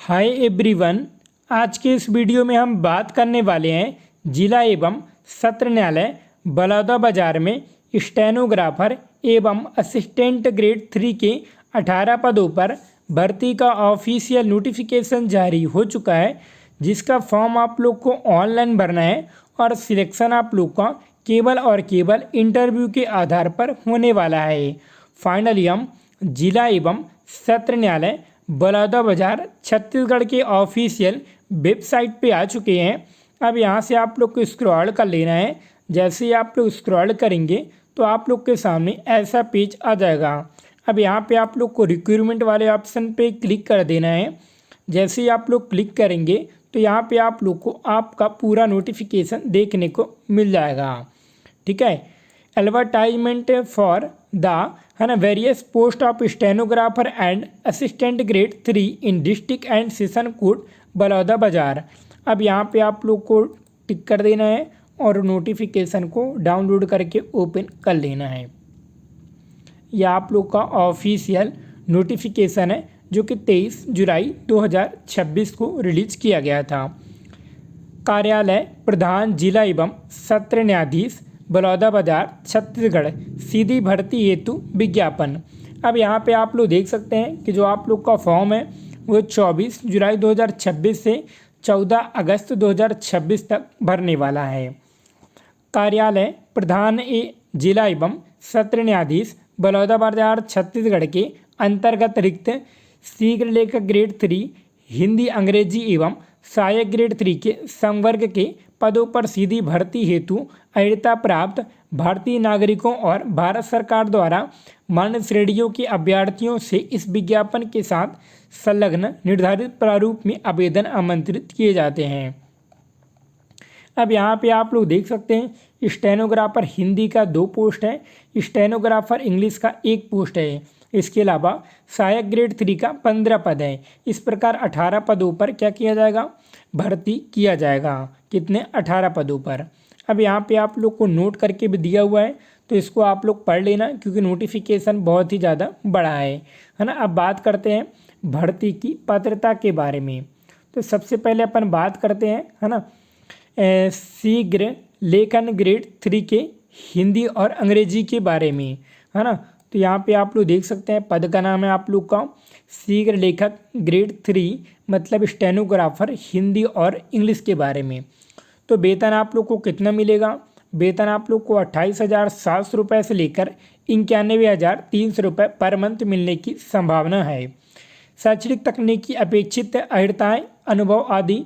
Hi everyone. आज के इस वीडियो में हम बात करने वाले हैं जिला एवं सत्र न्यायालय बलौदाबाजार में स्टेनोग्राफर एवं असिस्टेंट ग्रेड 3 के 18 पदों पर भर्ती का ऑफिशियल नोटिफिकेशन जारी हो चुका है, जिसका फॉर्म आप लोग को ऑनलाइन भरना है और सिलेक्शन आप लोग का केवल और केवल इंटरव्यू के आधार पर होने वाला है। फाइनली हम जिला एवं सत्र न्यायालय बलौदाबाजार छत्तीसगढ़ के ऑफिशियल वेबसाइट पे आ चुके हैं। अब यहाँ से आप लोग को स्क्रॉल कर लेना है। जैसे ही आप लोग स्क्रॉल करेंगे तो आप लोग के सामने ऐसा पेज आ जाएगा। अब यहाँ पे आप लोग को रिक्रूटमेंट वाले ऑप्शन पे क्लिक कर देना है। जैसे ही आप लोग क्लिक करेंगे तो यहाँ पे आप लोग को आपका पूरा नोटिफिकेशन देखने को मिल जाएगा। ठीक है। Advertisement for the various post of stenographer and assistant grade 3 in district and session code Balodabazar. अब यहाँ पे आप लोग को टिक कर देना है और नोटिफिकेशन को डाउनलोड करके ओपन कर लेना है। यह आप लोग का ऑफिशियल नोटिफिकेशन है जो कि 23 जुलाई 2026 को रिलीज किया गया था। कार्यालय प्रधान जिला एवं सत्र न्यायाधीश बलौदाबाजार छत्तीसगढ़ सीधी भर्ती हेतु विज्ञापन। अब यहाँ पे आप लोग देख सकते हैं कि जो आप लोग का फॉर्म है वो 24 जुलाई 2026 से 14 अगस्त 2026 तक भरने वाला है। कार्यालय प्रधान जिला एवं सत्र न्यायाधीश बलौदाबाजार छत्तीसगढ़ के अंतर्गत रिक्त शीघ्र लेखक ग्रेड 3 हिंदी अंग्रेजी एवं सहायक ग्रेड 3 के संवर्ग के पदों पर सीधी भर्ती हेतु अर्हता प्राप्त भारतीय नागरिकों और भारत सरकार द्वारा मान्य श्रेणियों के अभ्यर्थियों से इस विज्ञापन के साथ संलग्न निर्धारित प्रारूप में आवेदन आमंत्रित किए जाते हैं। अब यहाँ पे आप लोग देख सकते हैं स्टेनोग्राफर हिंदी का 2 पोस्ट है, स्टेनोग्राफर इंग्लिश का 1 पोस्ट है। इसके अलावा सहायक ग्रेड 3 का 15 पद है। इस प्रकार 18 पदों पर क्या किया जाएगा, भर्ती किया जाएगा। कितने, 18 पदों पर। अब यहाँ पे आप लोग को नोट करके भी दिया हुआ है, तो इसको आप लोग पढ़ लेना क्योंकि नोटिफिकेशन बहुत ही ज़्यादा बड़ा है ना। अब बात करते हैं भर्ती की पात्रता के बारे में। तो सबसे पहले अपन बात करते हैं है ना शीघ्र लेखन ग्रेड 3 के हिंदी और अंग्रेजी के बारे में, है ना। तो यहाँ पे आप लोग देख सकते हैं पद का नाम है आप लोग का शीघ्र लेखक ग्रेड 3, मतलब स्टेनोग्राफर हिंदी और इंग्लिश के बारे में। तो वेतन आप लोग को कितना मिलेगा, वेतन आप लोग को 28,700 रुपये से लेकर 91,300 रुपये पर मंथ मिलने की संभावना है। शैक्षणिक तकनीकी अपेक्षित अर्हताएँ अनुभव आदि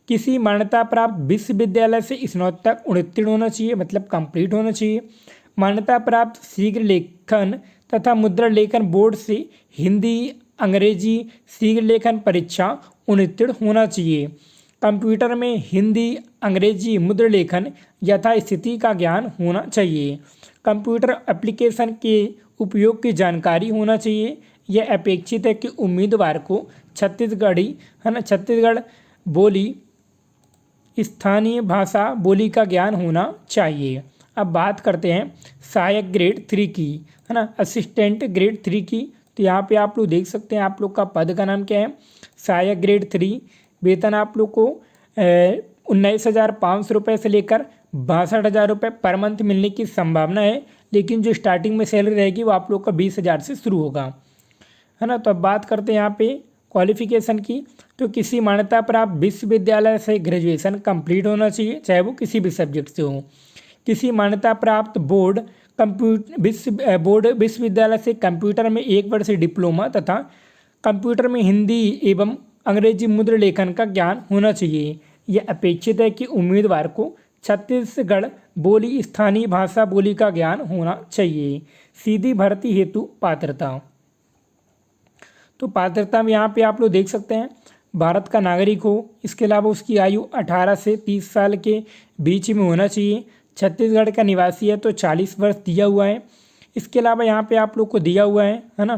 किसी मान्यता प्राप्त विश्वविद्यालय से स्नातक उत्तीर्ण होना चाहिए, मतलब कंप्लीट होना चाहिए। मान्यता प्राप्त शीघ्र लेखन तथा मुद्रा लेखन बोर्ड से हिंदी अंग्रेजी शीघ्र लेखन परीक्षा उत्तीर्ण होना चाहिए। कंप्यूटर में हिंदी अंग्रेजी मुद्रा लेखन यथास्थिति का ज्ञान होना चाहिए। कंप्यूटर एप्लीकेशन के उपयोग की जानकारी होना चाहिए। यह अपेक्षित है कि उम्मीदवार को छत्तीसगढ़ बोली स्थानीय भाषा बोली का ज्ञान होना चाहिए। अब बात करते हैं सहायक ग्रेड 3 की, है ना, असिस्टेंट ग्रेड 3 की। तो यहाँ पे आप लोग देख सकते हैं आप लोग का पद का नाम क्या है, सहायक ग्रेड 3। वेतन आप लोग को 19,500 रुपये से लेकर 62,000 रुपये पर मंथ मिलने की संभावना है। लेकिन जो स्टार्टिंग में सैलरी रहेगी वो आप लोग का 20,000 से शुरू होगा, है ना। तो अब बात करते हैं यहाँ पे क्वालिफिकेशन की। तो किसी मान्यता प्राप्त विश्वविद्यालय से ग्रेजुएशन कंप्लीट होना चाहिए, चाहे वो किसी भी सब्जेक्ट से हो। किसी मान्यता प्राप्त बोर्ड विश्वविद्यालय से कंप्यूटर में 1 वर्ष डिप्लोमा तथा कंप्यूटर में हिंदी एवं अंग्रेजी मुद्रा लेखन का ज्ञान होना चाहिए। यह अपेक्षित है कि उम्मीदवार को छत्तीसगढ़ बोली स्थानीय भाषा बोली का ज्ञान होना चाहिए। सीधी भर्ती हेतु पात्रता। तो पात्रता में यहाँ पे आप लोग देख सकते हैं भारत का नागरिक हो, इसके अलावा उसकी आयु 18 से 30 साल के बीच में होना चाहिए। छत्तीसगढ़ का निवासी है तो 40 वर्ष दिया हुआ है। इसके अलावा यहाँ पे आप लोग को दिया हुआ है ना,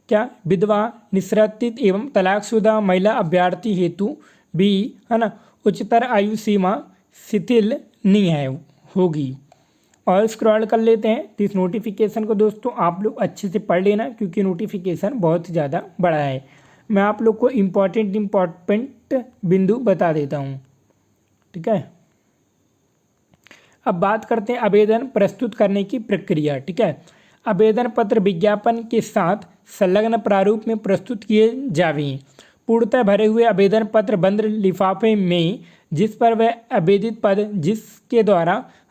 क्या, विधवा निःसंतानित एवं तलाकशुदा महिला अभ्यर्थी हेतु भी, है ना, उच्चतर आयु सीमा शिथिल नहीं है होगी। और स्क्रॉल कर लेते हैं तो इस नोटिफिकेशन को दोस्तों आप लोग अच्छे से पढ़ लेना क्योंकि नोटिफिकेशन बहुत ज़्यादा बड़ा है। मैं आप लोग को इम्पॉर्टेंट बिंदु बता देता हूँ। ठीक है, अब बात करते हैं आवेदन प्रस्तुत करने की प्रक्रिया। ठीक है, आवेदन पत्र विज्ञापन के साथ संलग्न प्रारूप में प्रस्तुत किए जावें। पूर्णतः भरे हुए आवेदन पत्र बंद लिफाफे में जिस पर वह आवेदित पद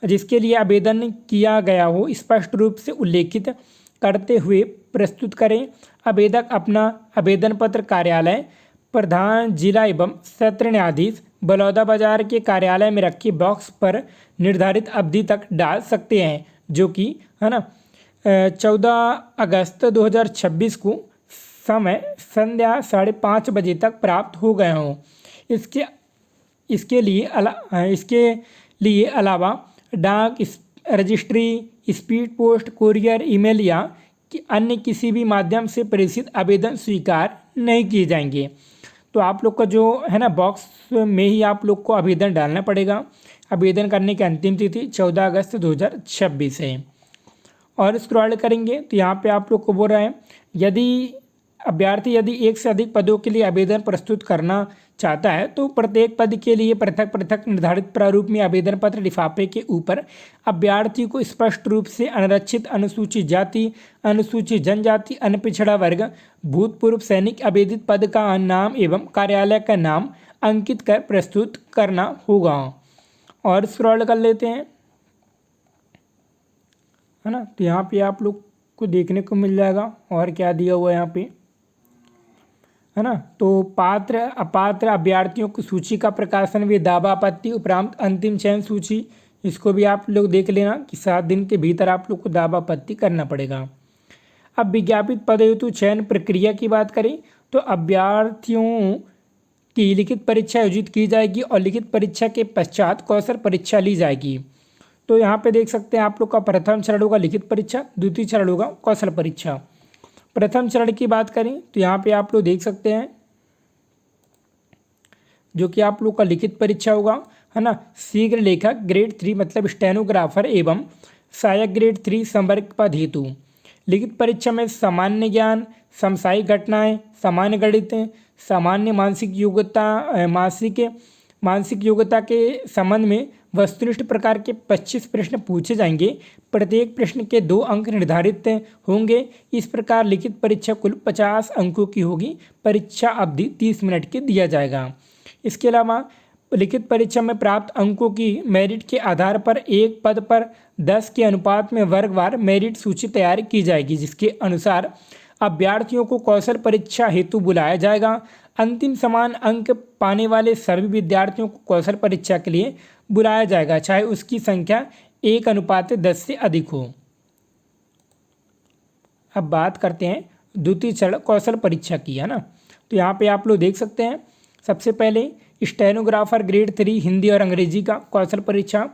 जिसके लिए आवेदन किया गया हो स्पष्ट रूप से उल्लेखित करते हुए प्रस्तुत करें। आवेदक अपना आवेदन पत्र कार्यालय प्रधान जिला एवं सत्र न्यायाधीश बलौदाबाजार के कार्यालय में रखे बॉक्स पर निर्धारित अवधि तक डाल सकते हैं, जो कि है ना 14 अगस्त 2026 को समय संध्या 5:30 बजे तक प्राप्त हो गए हों। इसके लिए अलावा डाक registry, speed post, courier, email या अन्य किसी भी माध्यम से प्रेषित आवेदन स्वीकार नहीं किए जाएंगे। तो आप लोग का जो है ना बॉक्स में ही आप लोग को आवेदन डालना पड़ेगा। आवेदन करने की अंतिम तिथि 14 अगस्त 2026 है। और स्क्रॉल करेंगे तो यहाँ पे आप लोग को बोल रहा है यदि एक से अधिक पदों के लिए आवेदन प्रस्तुत करना चाहता है तो प्रत्येक पद के लिए पृथक पृथक निर्धारित प्रारूप में आवेदन पत्र लिफाफे के ऊपर अभ्यर्थी को स्पष्ट रूप से अनुरक्षित, अनुसूचित जाति, अनुसूचित जनजाति, अनपिछड़ा वर्ग, भूतपूर्व सैनिक आवेदित पद का नाम एवं कार्यालय का नाम अंकित कर प्रस्तुत करना होगा। और स्क्रॉल कर लेते हैं, है ना। तो यहाँ पे आप लोग को देखने को मिल जाएगा और क्या दिया हुआ है यहाँ पे, है ना। तो पात्र अपात्र अभ्यर्थियों की सूची का प्रकाशन व दावा आपत्ति उपरांत अंतिम चयन सूची, इसको भी आप लोग देख लेना कि 7 दिन के भीतर आप लोग को दावा आपत्ति करना पड़ेगा। अब विज्ञापित पद हेतु चयन प्रक्रिया की बात करें तो अभ्यर्थियों की लिखित परीक्षा आयोजित की जाएगी और लिखित परीक्षा के पश्चात कौशल परीक्षा ली जाएगी। तो यहाँ पे देख सकते हैं आप लोग का प्रथम चरण होगा लिखित परीक्षा, द्वितीय चरण होगा कौशल परीक्षा। प्रथम चरण की बात करें तो यहाँ पे आप लोग देख सकते हैं जो कि आप लोग का लिखित परीक्षा होगा, है ना। शीघ्र लेखक ग्रेड 3 मतलब स्टेनोग्राफर एवं सहायक ग्रेड 3 संवर्ग पद हेतु। लिखित परीक्षा में सामान्य ज्ञान, समसामयिक घटनाएं, सामान्य गणित, सामान्य मानसिक योग्यता के संबंध में वस्तुनिष्ठ प्रकार के 25 प्रश्न पूछे जाएंगे। प्रत्येक प्रश्न के 2 अंक निर्धारित होंगे। इस प्रकार लिखित परीक्षा कुल 50 अंकों की होगी। परीक्षा अवधि 30 मिनट की दिया जाएगा। इसके अलावा लिखित परीक्षा में प्राप्त अंकों की मेरिट के आधार पर एक पद पर 10 के अनुपात में वर्गवार मेरिट सूची तैयार की जाएगी, जिसके अनुसार अभ्यर्थियों को कौशल परीक्षा हेतु बुलाया जाएगा। अंतिम समान अंक पाने वाले सभी विद्यार्थियों को कौशल परीक्षा के लिए बुलाया जाएगा, चाहे उसकी संख्या 1:10 से अधिक हो। अब बात करते हैं द्वितीय चरण कौशल परीक्षा की, है ना। तो यहाँ पे आप लोग देख सकते हैं सबसे पहले स्टेनोग्राफर ग्रेड 3 हिंदी और अंग्रेजी का कौशल परीक्षा।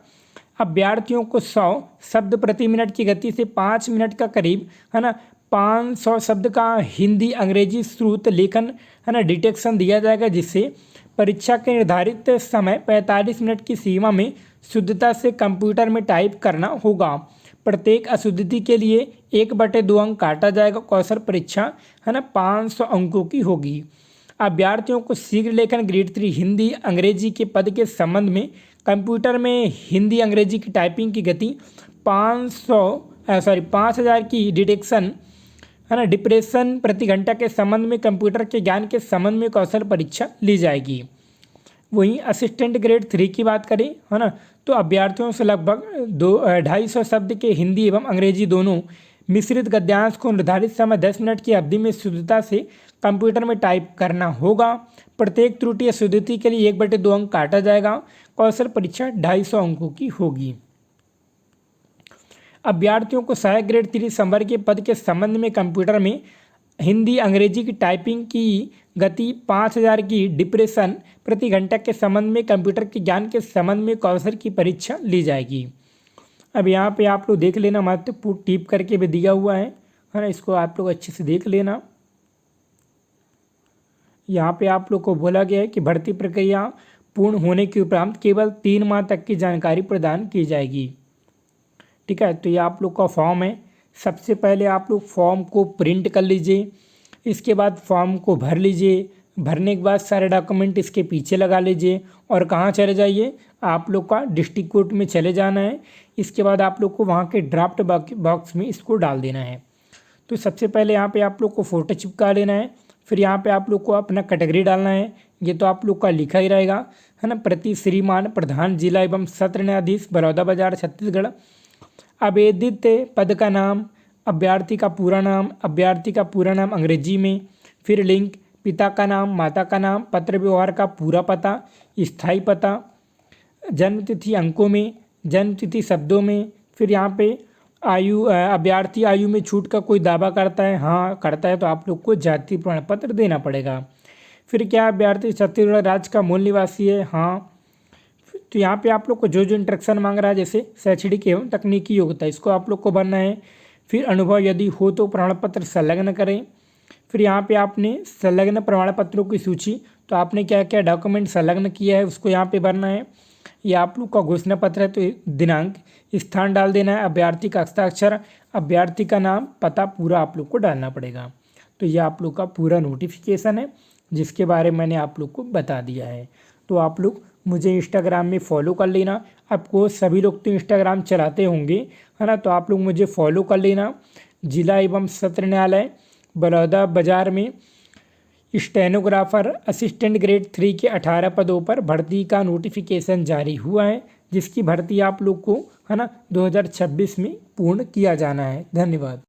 अभ्यर्थियों को 100 शब्द प्रति मिनट की गति से 5 मिनट का करीब, है ना, 500 शब्द का हिंदी अंग्रेजी श्रुत लेखन, है ना, डिटेक्शन दिया जाएगा, जिससे परीक्षा के निर्धारित समय 45 मिनट की सीमा में शुद्धता से कंप्यूटर में टाइप करना होगा। प्रत्येक अशुद्धि के लिए 1/2 अंक काटा जाएगा। कौशल परीक्षा, है ना, 500 अंकों की होगी। अभ्यर्थियों को शीघ्र लेखन ग्रेड 3 हिंदी अंग्रेजी के पद के संबंध में कंप्यूटर में हिंदी अंग्रेजी की टाइपिंग की गति 5000 की डिटेक्शन, है ना, डिप्रेशन प्रति घंटा के संबंध में कंप्यूटर के ज्ञान के संबंध में कौशल परीक्षा ली जाएगी। वहीं असिस्टेंट ग्रेड 3 की बात करें, है ना, तो अभ्यर्थियों से लगभग 250 शब्द के हिंदी एवं अंग्रेजी दोनों मिश्रित गद्यांश को निर्धारित समय 10 मिनट की अवधि में शुद्धता से कंप्यूटर में टाइप करना होगा। प्रत्येक त्रुटि या शुद्धि के लिए 1/2 अंक काटा जाएगा। कौशल परीक्षा 250 अंकों की होगी। अभ्यर्थियों को सहायक ग्रेड 3 संवर्ग के पद के संबंध में कंप्यूटर में हिंदी अंग्रेजी की टाइपिंग की गति 5000 की डिप्रेशन प्रति घंटा के संबंध में कंप्यूटर के ज्ञान के संबंध में कौशल की परीक्षा ली जाएगी। अब यहाँ पे आप लोग देख लेना, महत्वपूर्ण टिप करके भी दिया हुआ है ना, इसको आप लोग अच्छे से देख लेना। यहाँ पे आप लोग को बोला गया है कि भर्ती प्रक्रिया पूर्ण होने के उपरांत केवल 3 माह तक की जानकारी प्रदान की जाएगी। ठीक है, तो ये आप लोग का फॉर्म है। सबसे पहले आप लोग फॉर्म को प्रिंट कर लीजिए। इसके बाद फॉर्म को भर लीजिए। भरने के बाद सारे डॉक्यूमेंट इसके पीछे लगा लीजिए और कहाँ चले जाइए, आप लोग का डिस्ट्रिक्ट कोर्ट में चले जाना है। इसके बाद आप लोग को वहाँ के ड्राफ्ट बॉक्स में इसको डाल देना है। तो सबसे पहले यहाँ पे आप लोग को फ़ोटो चिपका लेना है। फिर यहाँ पे आप लोग को अपना कैटेगरी डालना है, ये तो आप लोग का लिखा ही रहेगा, है ना। प्रति श्रीमान प्रधान जिला एवं सत्र न्यायाधीश बलौदाबाजार छत्तीसगढ़। आवेदित पद का नाम, अभ्यर्थी का पूरा नाम, अभ्यर्थी का पूरा नाम अंग्रेजी में। फिर लिंग, पिता का नाम, माता का नाम, पत्र व्यवहार का पूरा पता, स्थायी पता, जन्म तिथि अंकों में, जन्म तिथि शब्दों में। फिर यहाँ पे आयु, अभ्यर्थी आयु में छूट का कोई दावा करता है, हाँ करता है तो आप लोग को जाति प्रमाण पत्र देना पड़ेगा। फिर क्या अभ्यर्थी छत्तीसगढ़ राज्य का मूल निवासी है, हाँ। तो यहाँ पे आप लोग को जो जो इंस्ट्रक्शन मांग रहा है, जैसे शैक्षणिक एवं तकनीकी योग्यता, इसको आप लोग को भरना है। फिर अनुभव यदि हो तो प्रमाण पत्र संलग्न करें। फिर यहाँ पे आपने संलग्न प्रमाण पत्रों की सूची, तो आपने क्या क्या डॉक्यूमेंट संलग्न किया है उसको यहाँ पे भरना है। ये आप लोग का घोषणा पत्र है, तो दिनांक, स्थान डाल देना है, अभ्यर्थी का हस्ताक्षर, अभ्यर्थी का नाम, पता पूरा आप लोग को डालना पड़ेगा। तो ये आप लोग का पूरा नोटिफिकेशन है जिसके बारे में मैंने आप लोग को बता दिया है। तो आप लोग मुझे इंस्टाग्राम में फॉलो कर लेना। आपको सभी लोग तो इंस्टाग्राम चलाते होंगे, है ना, तो आप लोग मुझे फॉलो कर लेना। जिला एवं सत्र न्यायालय बलौदाबाजार में स्टेनोग्राफर असिस्टेंट ग्रेड 3 के 18 पदों पर भर्ती का नोटिफिकेशन जारी हुआ है, जिसकी भर्ती आप लोग को, है ना, 2026 में पूर्ण किया जाना है। धन्यवाद।